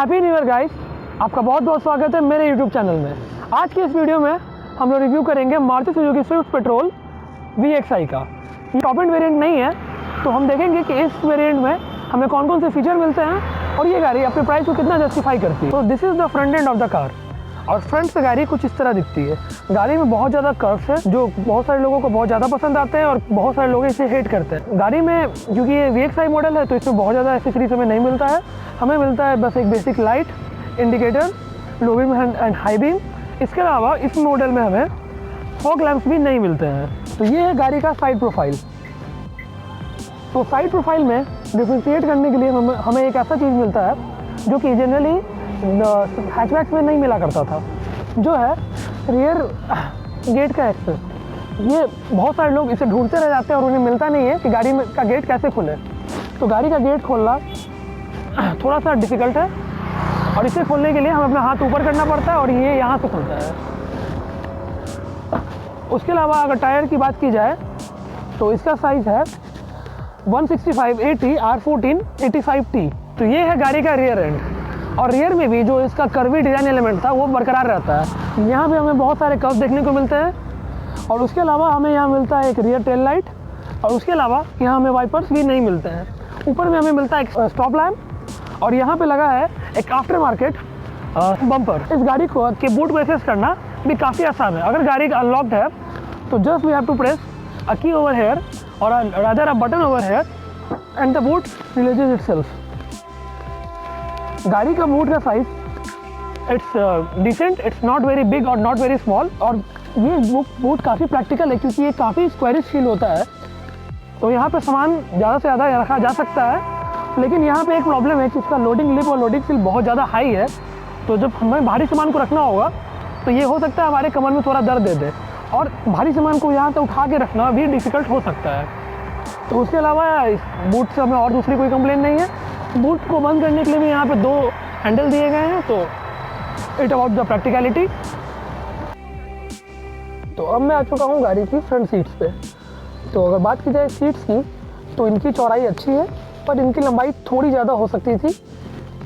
Happy new year guys, आपका बहुत बहुत स्वागत है मेरे यूट्यूब चैनल में। आज की इस वीडियो में हम लोग रिव्यू करेंगे Maruti Suzuki Swift petrol VXI का। ये टॉप एंड वेरिएंट नहीं है, तो हम देखेंगे कि इस वेरिएंट में हमें कौन कौन से फीचर मिलते हैं और ये गाड़ी अपने प्राइस को कितना जस्टिफाई करती है। तो this is the front end of the car और फ्रंट से गाड़ी कुछ इस तरह दिखती है। गाड़ी में बहुत ज़्यादा कर्व्स है जो बहुत सारे लोगों को बहुत ज़्यादा पसंद आते हैं और बहुत सारे लोग इसे हेट करते हैं। गाड़ी में क्योंकि ये VXI मॉडल है तो इसमें बहुत ज़्यादा एक्सेसरीज हमें नहीं मिलता है। हमें मिलता है बस एक basic light, indicator, low beam and high beam. इसके अलावा इस मॉडल में हमें फॉग लैंप्स भी नहीं मिलते हैं। तो ये है गाड़ी का साइड प्रोफाइल। तो साइड प्रोफाइल में डिफ्रेंशिएट करने के लिए हमें एक ऐसा चीज़ मिलता है जो कि जनरली हैचबैक्स में नहीं मिला करता था, जो है रियर गेट का एक्सेस। ये बहुत सारे लोग इसे ढूंढते रह जाते हैं और उन्हें मिलता नहीं है कि गाड़ी में का गेट कैसे खुले। तो गाड़ी का गेट खोलना थोड़ा सा डिफ़िकल्ट है और इसे खोलने के लिए हमें अपना हाथ ऊपर करना पड़ता है और ये यहाँ से खुलता है। उसके अलावा अगर टायर की बात की जाए तो इसका साइज़ है 165/80 R14/85T। तो ये है गाड़ी का रियर एंड और रियर में भी जो इसका कर्वी डिज़ाइन एलिमेंट था वो बरकरार रहता है। यहाँ पे हमें बहुत सारे कर्व देखने को मिलते हैं और उसके अलावा हमें यहाँ मिलता है एक रियर टेल लाइट और उसके अलावा यहाँ हमें वाइपर्स भी नहीं मिलते हैं। ऊपर में हमें मिलता है एक स्टॉप लैम्प और यहाँ पे लगा है एक आफ्टर मार्केट बम्पर। इस गाड़ी को के बूट में एक्सेस करना भी काफ़ी आसान है। अगर गाड़ी अनलॉक्ड है तो just we have to press a key over here और rather a button over here and the boot releases itself. गाड़ी का बूट का size it's decent, it's not very big और नॉट वेरी स्मॉल और ये boot काफ़ी practical है क्योंकि ये काफ़ी स्क्वायरिश फील होता है। तो यहाँ पे सामान ज़्यादा से ज़्यादा रखा जा सकता है, लेकिन यहाँ पे एक प्रॉब्लम है कि इसका लोडिंग लिप और लोडिंग फील बहुत ज़्यादा हाई है। तो जब हमें भारी सामान को रखना होगा तो ये हो सकता है हमारे कमर में थोड़ा दर्द दे दे और भारी सामान को यहाँ तक उठा के रखना भी डिफ़िकल्ट हो सकता है। तो उसके अलावा इस बूट से हमें और दूसरी कोई कंप्लेन नहीं है। बूट को बंद करने के लिए भी यहाँ पे 2 हैंडल दिए गए हैं। तो इट अबाउट द प्रैक्टिकलिटी। तो अब मैं आ चुका हूँ गाड़ी की फ्रंट सीट्स पे। तो अगर बात की जाए सीट्स की तो इनकी चौड़ाई अच्छी है पर इनकी लंबाई थोड़ी ज़्यादा हो सकती थी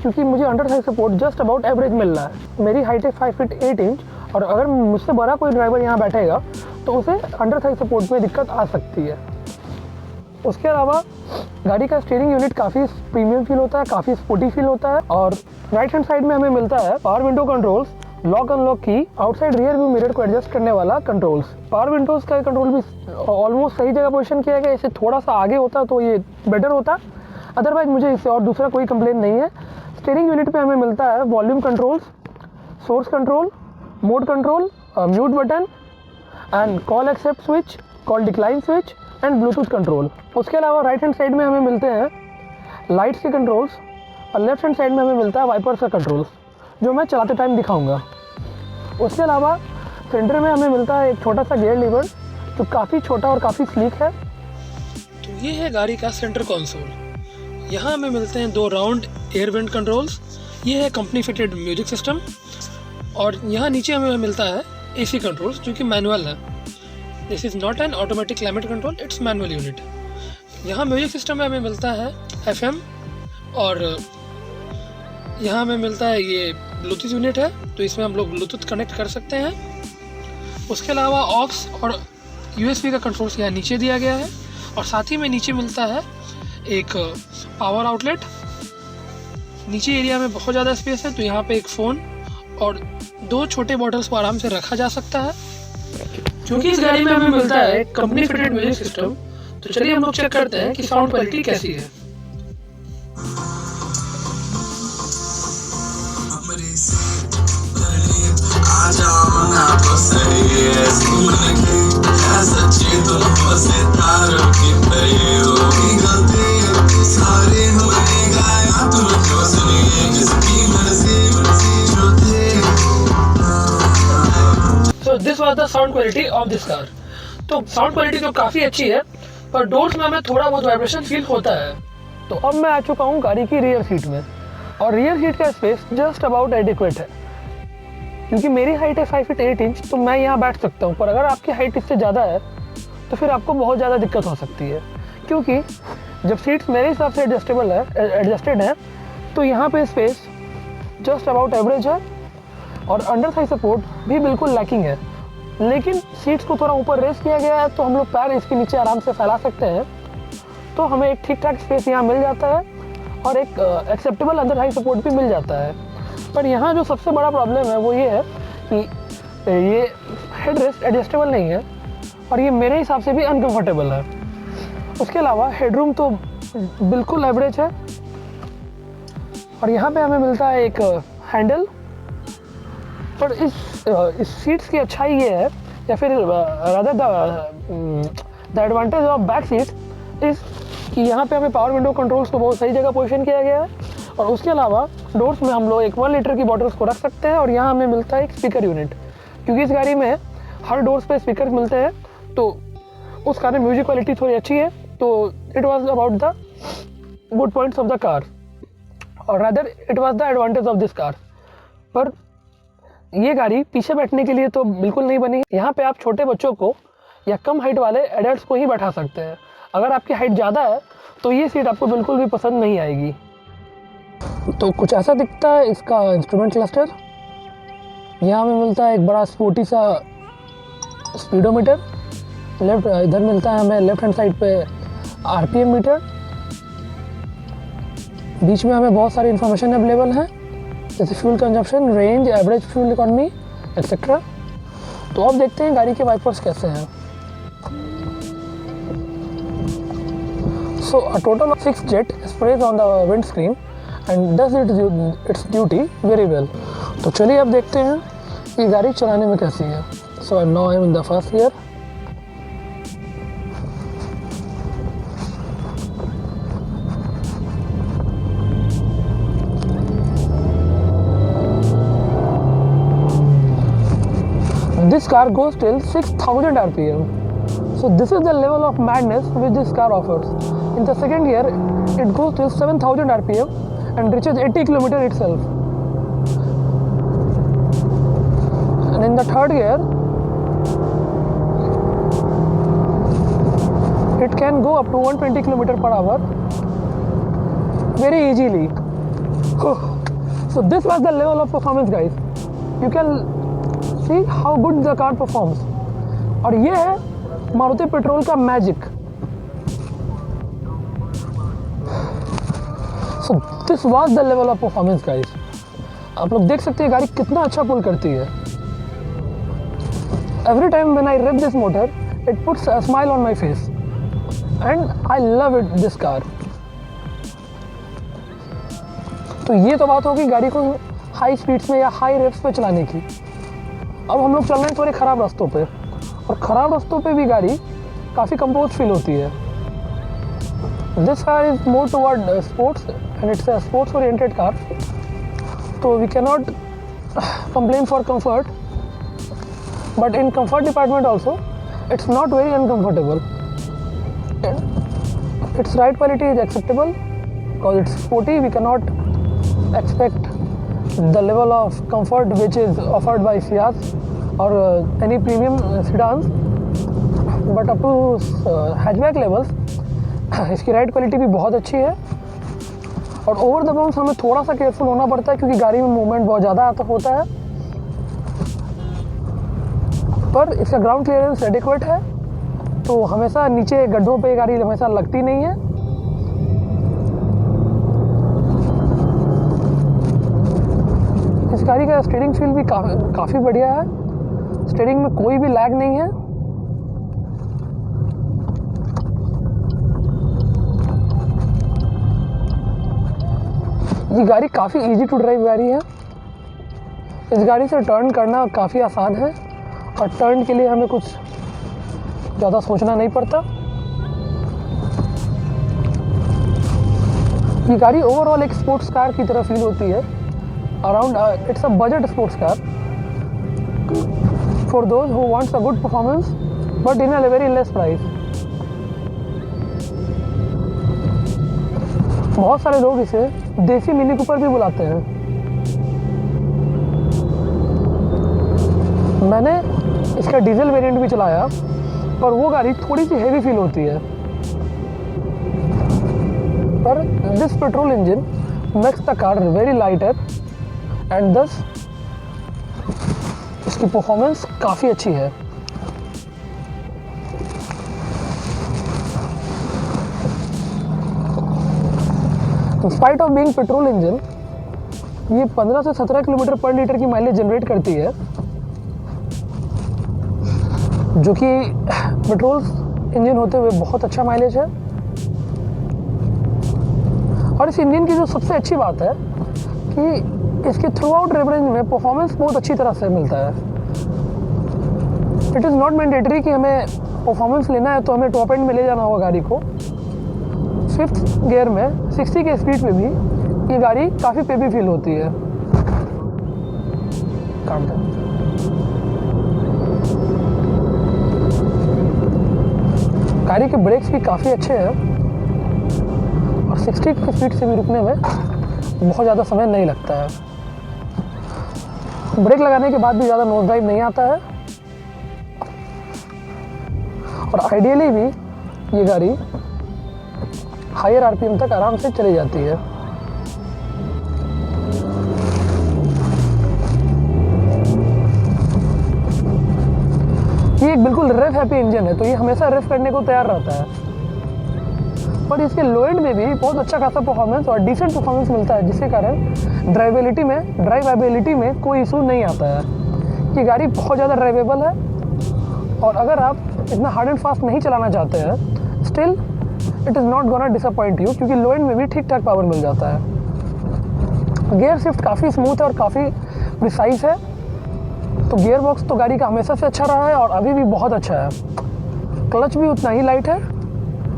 क्योंकि मुझे under thigh support just about average मिल रहा है। मेरी हाइट है 5 फीट 8 इंच और अगर मुझसे बड़ा कोई ड्राइवर यहाँ बैठेगा तो उसे अंडर थाई सपोर्ट में दिक्कत आ सकती है। उसके अलावा गाड़ी का स्टीयरिंग यूनिट काफ़ी प्रीमियम फील होता है, काफ़ी स्पोर्टी फील होता है और राइट हैंड साइड में हमें मिलता है power window controls, lock unlock की, आउटसाइड रियर व्यू मिरर को एडजस्ट करने वाला कंट्रोल्स। पावर विंडोज का कंट्रोल भी ऑलमोस्ट सही जगह पोजीशन किया गया। इसे थोड़ा सा आगे होता तो ये बेटर होता, अदरवाइज मुझे इससे और दूसरा कोई कंप्लेन नहीं है। स्टीयरिंग यूनिट पे हमें मिलता है volume controls, source control, mode control, mute button and call accept switch, call decline switch and Bluetooth control. उसके अलावा राइट हैंड साइड में हमें मिलते हैं लाइट्स के कंट्रोल्स और लेफ्ट हैंड साइड में हमें मिलता है वाइपर्स का कंट्रोल्स जो मैं चलाते टाइम दिखाऊंगा। उसके अलावा सेंटर में हमें मिलता है एक छोटा सा गियर लीवर जो काफ़ी छोटा और काफ़ी स्लीक है। तो ये है गाड़ी का सेंटर कंसोल। यहाँ हमें मिलते हैं 2 राउंड एयर वेंट कंट्रोल्स। ये है कंपनी फिटेड म्यूजिक सिस्टम और यहाँ नीचे हमें मिलता है AC कंट्रोल्स जो कि मैनुअल है। This is not an automatic climate control, it's manual unit. यहाँ म्यूजिक सिस्टम में हमें मिलता है FM और यहाँ हमें मिलता है ये ब्लूटूथ यूनिट है, तो इसमें हम लोग ब्लूटूथ कनेक्ट कर सकते हैं। उसके अलावा ऑक्स और USB का कंट्रोल्स यहाँ नीचे दिया गया है और साथ ही में नीचे मिलता है एक पावर आउटलेट। नीचे एरिया में बहुत ज़्यादा स्पेस है तो यहाँ पे एक फ़ोन और 2 छोटे बॉटल्स को आराम से रखा जा सकता है। क्योंकि इस गाड़ी में हमें मिलता है कंपनी फिटेड म्यूजिक सिस्टम, तो चलिए हम लोग चेक करते हैं कि साउंड क्वालिटी कैसी है। So this was the sound quality of this car. तो साउंड क्वालिटी तो काफ़ी अच्छी है पर डोर्स में हमें थोड़ा बहुत वाइब्रेशन फील होता है। तो अब मैं आ चुका हूँ गाड़ी की रियर सीट में और रियर सीट का स्पेस जस्ट अबाउट एडिक्वेट है क्योंकि मेरी हाइट है 5 फीट 8 इंच तो मैं यहाँ बैठ सकता हूँ। पर अगर आपकी हाइट इससे ज़्यादा है तो फिर आपको बहुत ज़्यादा दिक्कत हो सकती है क्योंकि जब सीट्स मेरे हिसाब से एडजस्टेड है तो यहाँ पे स्पेस जस्ट अबाउट एवरेज है और अंडर थाई सपोर्ट भी बिल्कुल लैकिंग है, लेकिन सीट्स को थोड़ा ऊपर रेस किया गया है तो हम लोग पैर इसके नीचे आराम से फैला सकते हैं, तो हमें एक ठीक ठाक स्पेस यहाँ मिल जाता है और एक एक्सेप्टेबल अंडर थाई सपोर्ट भी मिल जाता है। पर यहाँ जो सबसे बड़ा प्रॉब्लम है वो ये है कि ये हेड रेस्ट एडजस्टेबल नहीं है और ये मेरे हिसाब से भी अनकंफर्टेबल है। उसके अलावा हेडरूम तो बिल्कुल एवरेज है और यहाँ पे हमें मिलता है एक हैंडल। पर इस सीट्स की अच्छाई ये है, या फिर rather the advantage of back seat इस कि यहाँ पे हमें पावर विंडो कंट्रोल्स को बहुत सही जगह पोजीशन किया गया है और उसके अलावा डोर्स में हम लोग एक 1 लीटर की बॉटल्स को रख सकते हैं और यहाँ हमें मिलता है एक स्पीकर यूनिट, क्योंकि इस गाड़ी में हर डोर्स पे स्पीकर मिलते हैं तो उस कारण म्यूजिक क्वालिटी थोड़ी अच्छी है। तो it was about the good points of the car और rather it was the advantage of this car. पर ये गाड़ी पीछे बैठने के लिए तो बिल्कुल नहीं बनी। यहाँ पे आप छोटे बच्चों को या कम हाइट वाले एडल्ट्स को ही बैठा सकते हैं। अगर आपकी हाइट ज़्यादा है तो ये सीट आपको बिल्कुल भी पसंद नहीं आएगी। तो कुछ ऐसा दिखता है इसका इंस्ट्रूमेंट क्लस्टर। यहाँ हमें मिलता है एक बड़ा स्पोर्टी सा स्पीडोमीटर, लेफ्ट इधर मिलता है हमें लेफ्ट हैंड साइड पे आरपीएम मीटर, बीच में हमें बहुत सारी इन्फॉर्मेशन अवेलेबल है जैसे fuel consumption, range, average fuel economy et cetera. तो अब देखते हैं गाड़ी के वाइपर्स कैसे हैं। So a total of 6 jet sprays on the windscreen and does its duty very well. तो चलिए अब देखते हैं कि गाड़ी चलाने में कैसी है। So now I am in the first year. This car goes till 6000 RPM. So this is the level of madness which this car offers. In the second gear, it goes till 7000 RPM and reaches 80 km itself. And in the third gear, it can go up to 120 km per hour very easily. So this was the level of performance, guys. You can see how good the car performs. और ये है Maruti petrol का magic. So this was the level of performance, guys. आप लोग देख सकते हैं गाड़ी कितना अच्छा पुल करती है। Every time when I rev this motor, it puts a smile on my face, and I love it this car. तो ये तो बात होगी गाड़ी को हाई स्पीड्स में या हाई रेव्स पे चलाने की। अब हम लोग चल रहे हैं थोड़े ख़राब रास्तों पे, और ख़राब रास्तों पे भी गाड़ी काफ़ी कंपोज फील होती है। This car is more toward sports and it's a sports oriented car, तो we can not complain for comfort, but in comfort department also it's not very uncomfortable. Its ride quality is acceptable because it's sporty. We can not expect the level of comfort which is offered by Ciaz or any premium sedans, but up to hatchback levels इसकी ride quality भी बहुत अच्छी है। और over the bumps हमें थोड़ा सा careful होना पड़ता है क्योंकि गाड़ी में मूवमेंट बहुत ज़्यादा होता है, पर इसका ग्राउंड क्लियरेंस एडिक्वेट है, तो हमेशा नीचे गड्ढों पे गाड़ी हमेशा लगती नहीं है। इस गाड़ी का स्टीयरिंग फील भी काफ़ी बढ़िया है। स्टीयरिंग में कोई भी लैग नहीं है। ये गाड़ी काफ़ी इजी टू ड्राइव गाड़ी है। इस गाड़ी से टर्न करना काफ़ी आसान है और टर्न के लिए हमें कुछ ज़्यादा सोचना नहीं पड़ता। ये गाड़ी ओवरऑल एक स्पोर्ट्स कार की तरह फील होती है। Around it's a budget sports car for those who wants a good performance but in a very less price. बहुत सारे लोग इसे देसी मिनी कूपर भी बुलाते हैं। मैंने इसका डीजल वेरिएंट भी चलाया, पर वो गाड़ी थोड़ी सी हेवी फील होती है। पर this petrol engine makes the car very lighter and दस इसकी परफॉर्मेंस काफ़ी अच्छी है। In spite of being petrol engine, ये 15 से 17 किलोमीटर पर लीटर की माइलेज जनरेट करती है, जो कि पेट्रोल इंजन होते हुए बहुत अच्छा माइलेज है। और इस इंजन की जो सबसे अच्छी बात है कि इसके थ्रू आउट रेंज में परफॉर्मेंस बहुत अच्छी तरह से मिलता है। इट इज़ नॉट मैंडेटरी कि हमें परफॉर्मेंस लेना है तो हमें टॉप एंड में ले जाना होगा गाड़ी को। 5th गियर में 60 के स्पीड पे भी ये गाड़ी काफ़ी पेपी फील होती है। गाड़ी के ब्रेक्स भी काफ़ी अच्छे हैं और 60 की स्पीड से भी रुकने में बहुत ज़्यादा समय नहीं लगता है। ब्रेक लगाने के बाद भी ज़्यादा नोज ड्राइव नहीं आता है और आइडियली भी ये गाड़ी हायर आरपीएम तक आराम से चली जाती है। ये एक बिल्कुल रेफ हैप्पी इंजन है, तो ये हमेशा रेफ करने को तैयार रहता है। पर इसके लो एंड में भी बहुत अच्छा खासा परफॉर्मेंस और डिसेंट परफॉर्मेंस मिलता है, जिसके कारण ड्राइवेबिलिटी में कोई इशू नहीं आता है। ये गाड़ी बहुत ज़्यादा ड्राइवेबल है और अगर आप इतना हार्ड एंड फास्ट नहीं चलाना चाहते हैं, still it is not gonna disappoint you, क्योंकि लो एंड में भी ठीक ठाक पावर मिल जाता है। गियर शिफ्ट काफ़ी स्मूथ है और काफ़ी प्रिसाइज है, तो गियर बॉक्स तो गाड़ी का हमेशा से अच्छा रहा है और अभी भी बहुत अच्छा है। क्लच भी उतना ही लाइट है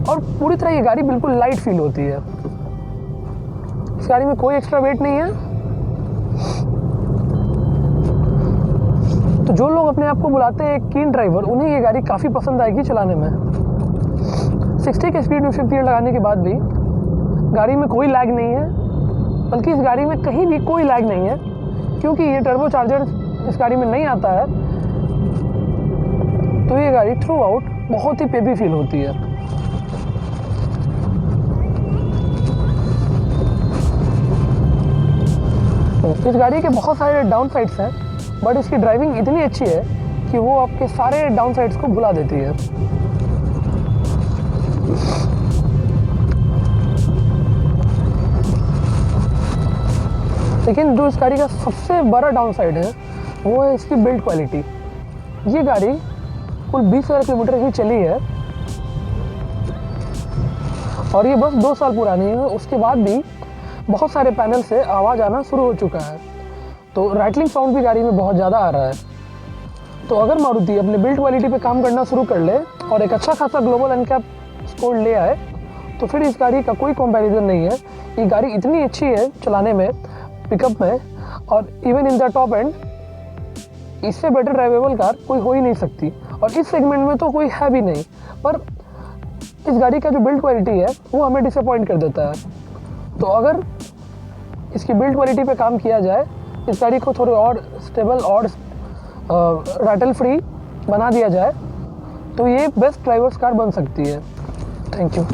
और पूरी तरह ये गाड़ी बिल्कुल लाइट फील होती है। इस गाड़ी में कोई एक्स्ट्रा वेट नहीं है। तो जो लोग अपने आप को बुलाते हैं एक कीन ड्राइवर, उन्हें ये गाड़ी काफ़ी पसंद आएगी चलाने में। 60 के स्पीड में 5th गियर लगाने के बाद भी गाड़ी में कोई लैग नहीं है, बल्कि इस गाड़ी में कहीं भी कोई लैग नहीं है, क्योंकि ये टर्बो चार्जर इस गाड़ी में नहीं आता है। तो ये गाड़ी थ्रू आउट बहुत ही पेपी फील होती है। इस गाड़ी के बहुत सारे डाउन साइड्स हैं, बट इसकी ड्राइविंग इतनी अच्छी है कि वो आपके सारे डाउन साइड्स को भुला देती है। लेकिन जो इस गाड़ी का सबसे बड़ा डाउन साइड है वो है इसकी बिल्ड क्वालिटी। ये गाड़ी कुल 20,000 किलोमीटर ही चली है और ये बस 2 साल पुरानी है। उसके बाद भी बहुत सारे पैनल से आवाज़ आना शुरू हो चुका है, तो राइटलिंग साउंड भी गाड़ी में बहुत ज़्यादा आ रहा है। तो अगर मारुति अपने बिल्ड क्वालिटी पे काम करना शुरू कर ले और एक अच्छा खासा ग्लोबल एनकैप स्कोर ले आए, तो फिर इस गाड़ी का कोई कंपैरिजन नहीं है। ये गाड़ी इतनी अच्छी है चलाने में, पिकअप में, और even in the top and इससे बेटर ड्राइवेबल कार कोई हो ही नहीं सकती, और इस सेगमेंट में तो कोई है भी नहीं। पर इस गाड़ी का जो बिल्ड क्वालिटी है वो हमें डिसअपॉइंट कर देता है। तो अगर इसकी बिल्ड क्वालिटी पे काम किया जाए, इस गाड़ी को थोड़ी और स्टेबल और रैटल फ्री बना दिया जाए, तो ये बेस्ट ड्राइवर्स कार बन सकती है। Thank you.